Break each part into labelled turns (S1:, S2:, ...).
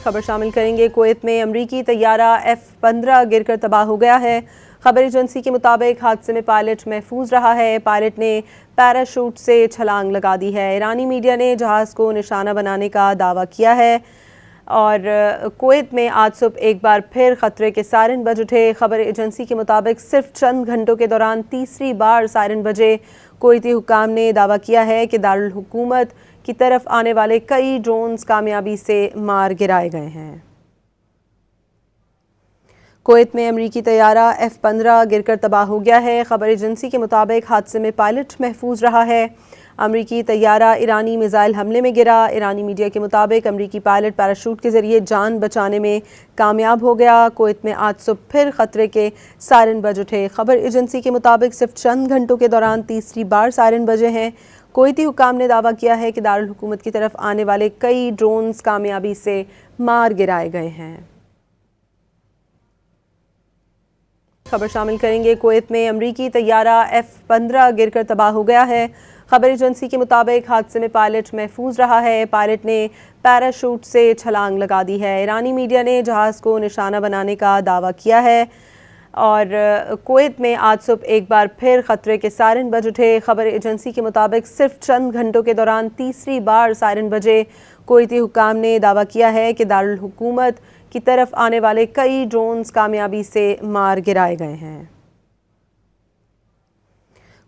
S1: खबर शामिल करेंगे। कुवैत में अमरीकी तैयारा F-15 गिरकर तबाह हो गया है। खबर एजेंसी के मुताबिक हादसे में पायलट महफूज रहा है। पायलट ने पैराशूट से छलांग लगा दी है। ईरानी मीडिया ने जहाज़ को निशाना बनाने का दावा किया है और कुवैत में आज सुबह एक बार फिर खतरे के सायरन बज उठे। खबर एजेंसी के मुताबिक सिर्फ चंद घंटों के दौरान तीसरी बार सायरन बजे। कुवैती हुक्काम ने दावा किया है कि दारुल हुकूमत की तरफ आने वाले कई ड्रोन्स कामयाबी से मार गिराए गए हैं। कुवैत में अमरीकी तैयारा F-15 गिरकर तबाह हो गया है। खबर एजेंसी के मुताबिक हादसे में पायलट महफूज रहा है। अमरीकी तैयारा ईरानी मिसाइल हमले में गिरा। ईरानी मीडिया के मुताबिक अमरीकी पायलट पैराशूट के जरिए जान बचाने में कामयाब हो गया। कुवैत में आज सुबह फिर खतरे के सायरन बज उठे। खबर एजेंसी के मुताबिक सिर्फ चंद घंटों के दौरान तीसरी बार सायरन बजे हैं। कुवैती हुक्काम ने दावा किया है कि दारुल हुकूमत की तरफ आने वाले कई ड्रोन्स कामयाबी से मार गिराए गए हैं। खबर शामिल करेंगे। कुवैत में अमरीकी तैयारा F-15 गिरकर तबाह हो गया है। खबर एजेंसी के मुताबिक हादसे में पायलट महफूज रहा है। पायलट ने पैराशूट से छलांग लगा दी है। ईरानी मीडिया ने जहाज़ को निशाना बनाने का दावा किया है और कुवैत में आज सुबह एक बार फिर खतरे के सायरन बज उठे। खबर एजेंसी के मुताबिक सिर्फ चंद घंटों के दौरान तीसरी बार सायरन बजे। कुवैती हुक्काम ने दावा किया है कि दारुल हुकूमत की तरफ आने वाले कई ड्रोन्स कामयाबी से मार गिराए गए हैं।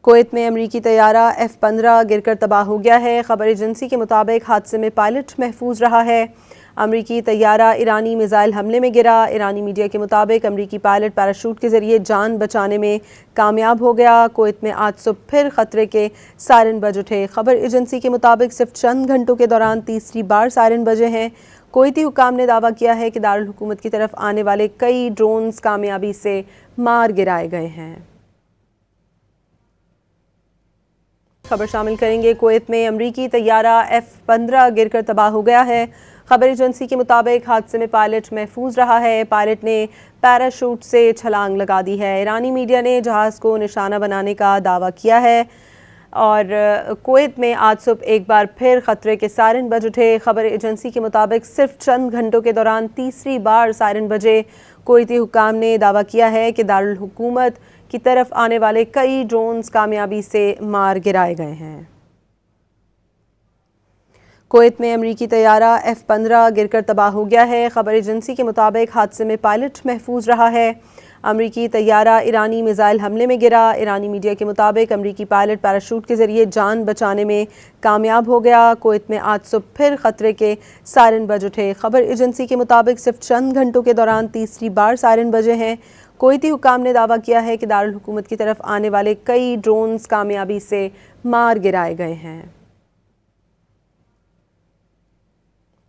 S1: कुवैत में अमरीकी तैयारा F-15 गिरकर तबाह हो गया है। खबर एजेंसी के मुताबिक हादसे में पायलट महफूज रहा है। अमरीकी तैयारा ईरानी मिसाइल हमले में गिरा। ईरानी मीडिया के मुताबिक अमरीकी पायलट पैराशूट के जरिए जान बचाने में कामयाब हो गया। कुवैत में आज सुबह फिर खतरे के सायरन बज उठे। खबर एजेंसी के मुताबिक सिर्फ चंद घंटों के दौरान तीसरी बार सायरन बजे हैं। कुवैती हुक्काम ने दावा किया है कि दारुल हुकूमत की तरफ आने वाले कई ड्रोन्स कामयाबी से मार गिराए गए हैं। खबर शामिल करेंगे। कुवैत में अमरीकी तैयारा F-15 गिरकर तबाह हो गया है। खबर एजेंसी के मुताबिक हादसे में पायलट महफूज रहा है। पायलट ने पैराशूट से छलांग लगा दी है। ईरानी मीडिया ने जहाज़ को निशाना बनाने का दावा किया है और कुवैत में आज सुबह एक बार फिर खतरे के सायरन बज उठे। खबर एजेंसी के मुताबिक सिर्फ चंद घंटों के दौरान तीसरी बार सायरन बजे। कुवैती हुक्काम ने दावा किया है कि दारुल हुकूमत की तरफ आने वाले कई ड्रोन्स कामयाबी से मार गिराए गए हैं। कुवैत में अमरीकी तैयारा F-15 गिरकर तबाह हो गया है। खबर एजेंसी के मुताबिक हादसे में पायलट महफूज रहा है। अमरीकी तैयारा ईरानी मिसाइल हमले में गिरा। ईरानी मीडिया के मुताबिक अमरीकी पायलट पैराशूट के जरिए जान बचाने में कामयाब हो गया। कुवैत में आज सुबह फिर खतरे के सायरन बज उठे। खबर एजेंसी के मुताबिक सिर्फ चंद घंटों के दौरान तीसरी बार सायरन बजे हैं। कुवैती हुक्काम ने दावा किया है कि दारुल हुकूमत की तरफ आने वाले कई ड्रोन्स कामयाबी से मार गिराए गए हैं।